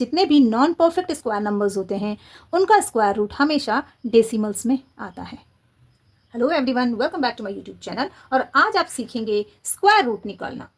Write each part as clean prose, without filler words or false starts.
जितने भी non perfect square numbers होते हैं उनका स्क्वायर रूट हमेशा डेसिमल्स में आता है। Hello everyone, welcome back to my YouTube channel. और आज आप सीखेंगे स्क्वायर रूट निकालना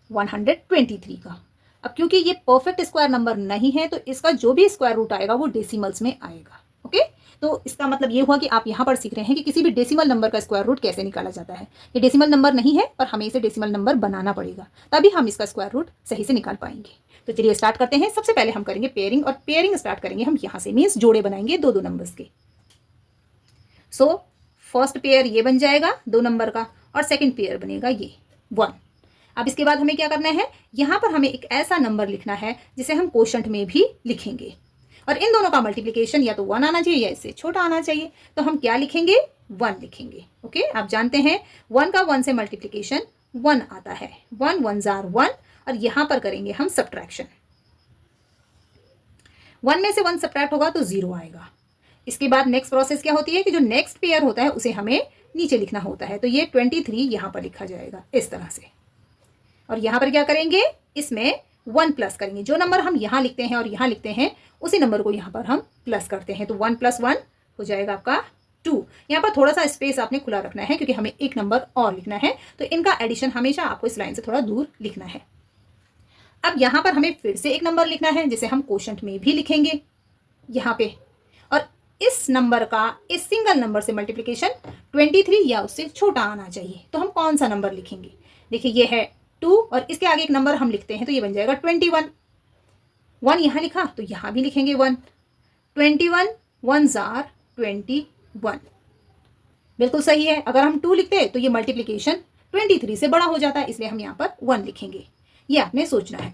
123 का। अब क्योंकि ये परफेक्ट स्क्वायर नंबर नहीं है तो इसका जो भी स्क्वायर रूट आएगा वो डेसिमल्स में आएगा। ओके, तो इसका मतलब ये हुआ कि आप यहाँ पर सीख रहे हैं कि किसी भी डेसिमल नंबर का स्क्वायर रूट कैसे निकाला जाता है। ये डेसिमल नंबर नहीं है पर हमें इसे डेसिमल नंबर बनाना पड़ेगा, तभी हम इसका स्क्वायर रूट सही से निकाल पाएंगे। तो चलिए स्टार्ट करते हैं। सबसे पहले हम करेंगे पेयरिंग, और पेयरिंग स्टार्ट करेंगे हम यहाँ से, मीन्स जोड़े बनाएंगे दो नंबर्स के। सो फर्स्ट पेयर ये बन जाएगा 2 नंबर का, और सेकंड पेयर बनेगा ये 1। अब इसके बाद हमें क्या करना है, यहाँ पर हमें एक ऐसा नंबर लिखना है जिसे हम कोशंट में भी लिखेंगे, और इन दोनों का मल्टीप्लिकेशन या तो 1 आना चाहिए या इससे छोटा आना चाहिए। तो हम क्या लिखेंगे, 1 लिखेंगे। ओके, आप जानते हैं 1 का 1 से मल्टीप्लिकेशन 1 आता है, 1 1 जार 1, और यहां पर करेंगे हम सब्ट्रैक्शन। 1 में से 1 सब्ट्रैक्ट होगा तो 0 आएगा। इसके बाद नेक्स्ट प्रोसेस क्या होती है कि जो नेक्स्ट पेयर होता है उसे हमें नीचे लिखना होता है। तो ये 23 यहां पर लिखा जाएगा इस तरह से, और यहां पर क्या करेंगे, इसमें 1 प्लस करेंगे। जो नंबर हम यहां लिखते हैं और यहां लिखते हैं उसी नंबर को यहां पर हम प्लस करते हैं। तो 1 + 1 हो जाएगा आपका 2। यहाँ पर थोड़ा सा स्पेस आपने खुला रखना है क्योंकि हमें एक नंबर और लिखना है, तो इनका एडिशन हमेशा आपको इस लाइन से थोड़ा दूर लिखना है। अब यहाँ पर हमें फिर से एक नंबर लिखना है जिसे हम कोशंट में भी लिखेंगे यहाँ पे, और इस नंबर का इस सिंगल नंबर से मल्टीप्लिकेशन 23 या उससे छोटा आना चाहिए। तो हम कौन सा नंबर लिखेंगे, देखिए ये है 2, और इसके आगे एक नंबर हम लिखते हैं तो ये बन जाएगा 21। 1 यहाँ लिखा तो यहाँ भी लिखेंगे 1। 21 1 जार 21, बिल्कुल सही है। अगर हम 2 लिखते तो ये मल्टीप्लिकेशन 23 से बड़ा हो जाता है, इसलिए हम यहाँ पर 1 लिखेंगे। ये आपने सोचना है।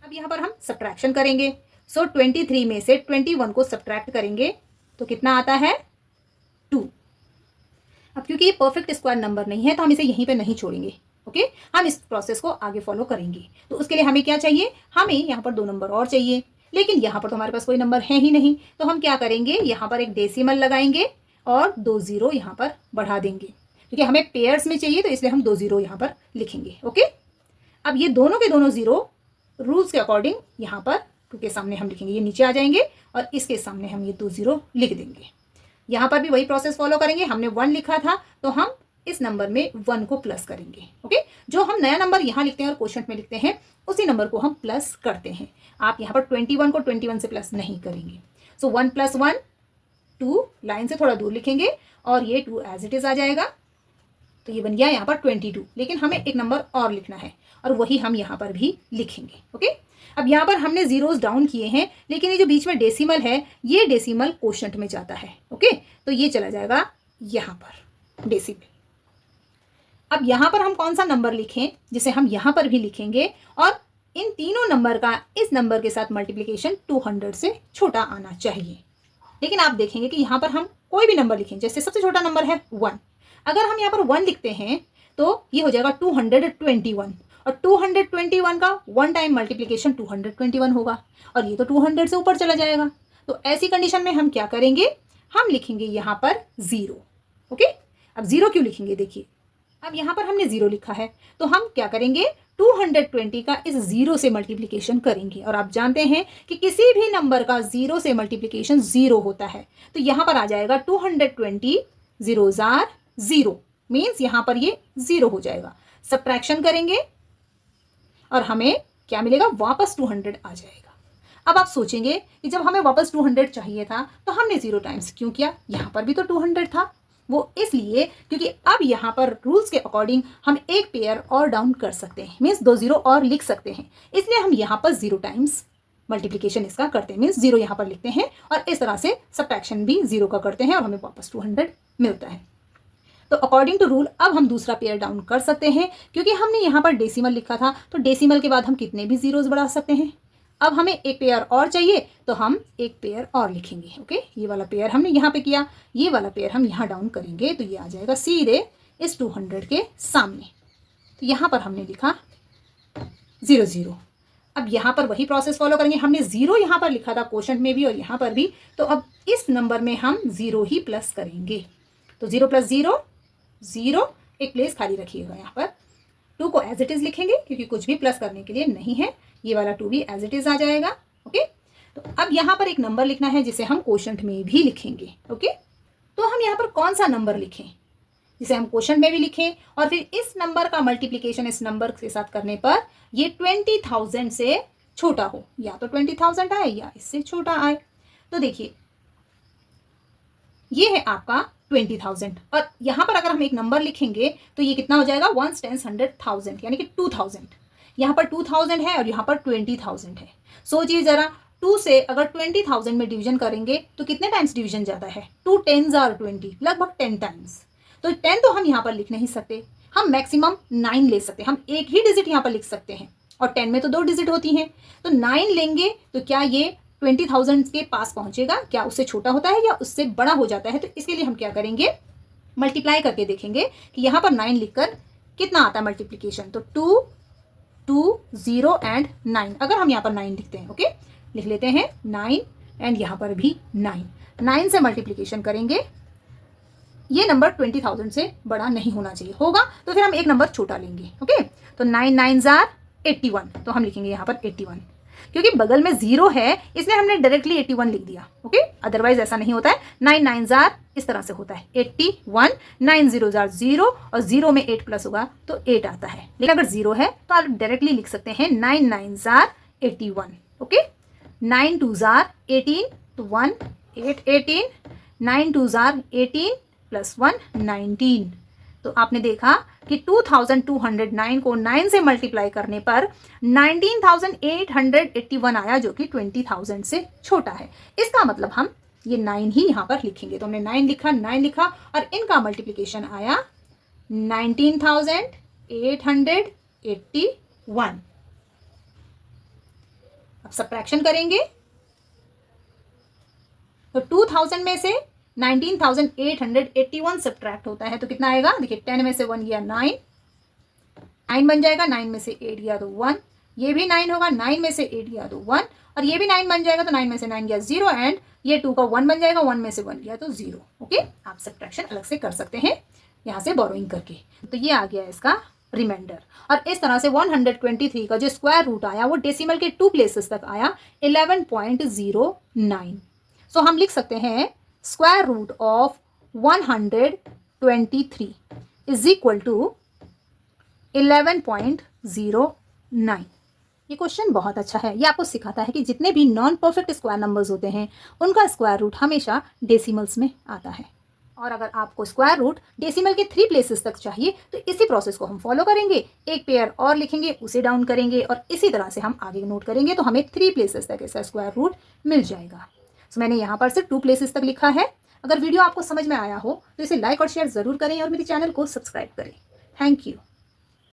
अब यहाँ पर हम सब्ट्रैक्शन करेंगे। सो 23 में से 21 को सब्ट्रैक्ट करेंगे तो कितना आता है, 2। अब क्योंकि ये परफेक्ट स्क्वायर नंबर नहीं है तो हम इसे यहीं पे नहीं छोड़ेंगे। ओके, हम इस प्रोसेस को आगे फॉलो करेंगे। तो उसके लिए हमें क्या चाहिए, हमें यहाँ पर 2 नंबर और चाहिए, लेकिन यहाँ पर तो हमारे पास कोई नंबर है ही नहीं। तो हम क्या करेंगे, यहाँ पर एक डेसिमल लगाएंगे और 2 0 यहाँ पर बढ़ा देंगे, क्योंकि हमें पेयर्स में चाहिए तो इसलिए हम 2 0 यहाँ पर लिखेंगे। ओके, अब ये दोनों के दोनों 0 रूल्स के अकॉर्डिंग यहाँ पर 2 के सामने हम लिखेंगे, ये नीचे आ जाएंगे, और इसके सामने हम ये 2 0 लिख देंगे। यहाँ पर भी वही प्रोसेस फॉलो करेंगे। हमने 1 लिखा था तो हम इस नंबर में 1 को प्लस करेंगे। ओके, जो हम नया नंबर यहाँ लिखते हैं और कोशंट में लिखते हैं उसी नंबर को हम प्लस करते हैं। आप यहाँ पर 21 को 21 से प्लस नहीं करेंगे। सो 1 + 1 2, लाइन से थोड़ा दूर लिखेंगे, और ये 2 एज इट इज आ जाएगा। तो ये बन गया यहाँ पर 22, लेकिन हमें एक नंबर और लिखना है और वही हम यहाँ पर भी लिखेंगे। ओके, अब यहाँ पर हमने जीरोस डाउन किए हैं, लेकिन ये जो बीच में डेसिमल है ये डेसिमल कोशंट में जाता है। ओके, तो ये चला जाएगा यहाँ पर डेसिमल। अब यहाँ पर हम कौन सा नंबर लिखें जिसे हम यहाँ पर भी लिखेंगे, और इन तीनों नंबर का इस नंबर के साथ मल्टीप्लिकेशन 200 से छोटा आना चाहिए। लेकिन आप देखेंगे कि यहाँ पर हम कोई भी नंबर लिखें, जैसे सबसे छोटा नंबर है 1, अगर हम यहाँ पर 1 लिखते हैं तो ये हो जाएगा 221, और 221 का 1 टाइम मल्टीप्लिकेशन 221 होगा, और ये तो 200 से ऊपर चला जाएगा। तो ऐसी कंडीशन में हम क्या करेंगे, हम लिखेंगे यहाँ पर 0। ओके, अब 0 क्यों लिखेंगे, देखिए अब यहाँ पर हमने 0 लिखा है तो हम क्या करेंगे, 220 का इस 0 से मल्टीप्लिकेशन करेंगे, और आप जानते हैं कि किसी भी नंबर का 0 से मल्टीप्लिकेशन 0 होता है। तो यहाँ पर आ जाएगा 220 0 जार 0, मीन्स यहाँ पर ये 0 हो जाएगा। सब्ट्रैक्शन करेंगे और हमें क्या मिलेगा, वापस 200 आ जाएगा। अब आप सोचेंगे कि जब हमें वापस 200 चाहिए था तो हमने 0 टाइम्स क्यों किया, यहाँ पर भी तो 200 था। वो इसलिए क्योंकि अब यहाँ पर रूल्स के अकॉर्डिंग हम एक पेयर और डाउन कर सकते हैं, मीन्स 2 0 और लिख सकते हैं, इसलिए हम यहाँ पर 0 टाइम्स मल्टीप्लिकेशन इसका करते हैं, मीन्स 0 यहाँ पर लिखते हैं, और इस तरह से सब्ट्रैक्शन भी 0 का करते हैं और हमें वापस 200 मिलता है। तो अकॉर्डिंग टू रूल अब हम दूसरा पेयर डाउन कर सकते हैं, क्योंकि हमने यहाँ पर डेसिमल लिखा था तो डेसिमल के बाद हम कितने भी जीरोस बढ़ा सकते हैं। अब हमें एक पेयर और चाहिए तो हम एक पेयर और लिखेंगे। ओके, ये वाला पेयर हमने यहाँ पे किया, ये वाला पेयर हम यहाँ डाउन करेंगे तो ये आ जाएगा सीधे इस 200 के सामने। तो यहाँ पर हमने लिखा 0 0। अब यहाँ पर वही प्रोसेस फॉलो करेंगे, हमने 0 यहाँ पर लिखा था कोशंट में भी और यहाँ पर भी, तो अब इस नंबर में हम 0 ही प्लस करेंगे। तो 0 + 0 0, एक प्लेस खाली रखिएगा यहाँ पर। 2 को एज इट इज लिखेंगे क्योंकि कुछ भी प्लस करने के लिए नहीं है, ये वाला 2 भी एज इट इज आ जाएगा। ओके, तो अब यहाँ पर एक नंबर लिखना है जिसे हम क्वोशंट में भी लिखेंगे। ओके, तो हम यहाँ पर कौन सा नंबर लिखें जिसे हम क्वोशंट में भी लिखें और फिर इस नंबर का मल्टीप्लिकेशन इस नंबर के साथ करने पर ये 20,000 से छोटा हो, या तो 20,000 आए या इससे छोटा आए। तो देखिए ये है आपका 20,000 और यहाँ पर अगर हम एक नंबर लिखेंगे तो ये कितना हो जाएगा 1 10 100,000 यानी कि 2000। यहाँ पर 2000 है और यहाँ पर 20,000 है। सोचिए जरा 2 से अगर 20,000 में डिवीजन करेंगे तो कितने टाइम्स डिवीजन जाता है? 2 10s are 20, लगभग 10 टाइम्स। तो 10 तो हम यहाँ पर लिख नहीं सकते, हम मैक्सिमम 9 ले सकते हैं। हम एक ही डिजिट यहाँ पर लिख सकते हैं और 10 में तो 2 डिजिट होती हैं। तो 9 लेंगे तो क्या ये 20,000 के पास पहुंचेगा? क्या उससे छोटा होता है या उससे बड़ा हो जाता है? तो इसके लिए हम क्या करेंगे, मल्टीप्लाई करके देखेंगे कि यहाँ पर 9 लिखकर कितना आता है मल्टीप्लिकेशन। तो 2 2 0 एंड 9, अगर हम यहाँ पर 9 लिखते हैं, ओके लिख लेते हैं 9 एंड यहाँ पर भी 9 से मल्टीप्लिकेशन करेंगे। ये नंबर 20,000 से बड़ा नहीं होना चाहिए, होगा तो फिर हम एक नंबर छोटा लेंगे। ओके, तो 9 9s are 81, तो हम लिखेंगे यहाँ पर 81, क्योंकि बगल में 0 है इसलिए हमने डायरेक्टली 81 लिख दिया। ओके, अदरवाइज ऐसा नहीं होता है। 9 9s are इस तरह से होता है 81, 9 0s are 0 और 0 में 8 प्लस होगा तो 8 आता है। लेकिन अगर 0 है तो आप डायरेक्टली लिख सकते हैं 9 9s are 81। Okay, 9 2s are 18, तो 1 8 18, 9 2s are 18 प्लस 1 19। तो आपने देखा कि 2209 को 9 से मल्टीप्लाई करने पर 19,881 आया, जो कि 20,000 से छोटा है। इसका मतलब हम ये 9 ही यहाँ पर लिखेंगे। तो हमने 9 लिखा और इनका मल्टीप्लिकेशन आया 19,881। अब सब्ट्रैक्शन करेंगे तो 2000 में से 19,881 सब्ट्रैक्ट होता है तो कितना आएगा? देखिए 10 में से 1 गया 9 बन जाएगा, 9 में से 8 गया तो 1, ये भी 9 होगा, 9 में से 8 गया तो 1 और ये भी 9 बन जाएगा, तो 9 में से 9 गया 0 एंड ये 2 का 1 बन जाएगा, 1 में से 1 गया तो 0। ओके, आप सब्ट्रैक्शन अलग से कर सकते हैं यहाँ से बोरोइंग करके। तो ये आ गया इसका रिमाइंडर। और इस तरह से 123 का जो स्क्वायर रूट आया वो डेसिमल के 2 प्लेसेस तक आया 11.09। सो हम लिख सकते हैं square root of 123 is equal to 11.09। ये क्वेश्चन बहुत अच्छा है। ये आपको सिखाता है कि जितने भी नॉन परफेक्ट स्क्वायर नंबर्स होते हैं उनका स्क्वायर रूट हमेशा डेसिमल्स में आता है। और अगर आपको स्क्वायर रूट डेसिमल के 3 प्लेसेस तक चाहिए तो इसी प्रोसेस को हम फॉलो करेंगे। एक पेयर और लिखेंगे, उसे डाउन करेंगे और इसी तरह से हम आगे नोट करेंगे तो हमें 3 प्लेसेस तक इसका स्क्वायर रूट मिल जाएगा। तो मैंने यहाँ पर सिर्फ 2 प्लेसेस तक लिखा है। अगर वीडियो आपको समझ में आया हो तो इसे लाइक और शेयर ज़रूर करें और मेरे चैनल को सब्सक्राइब करें। Thank you.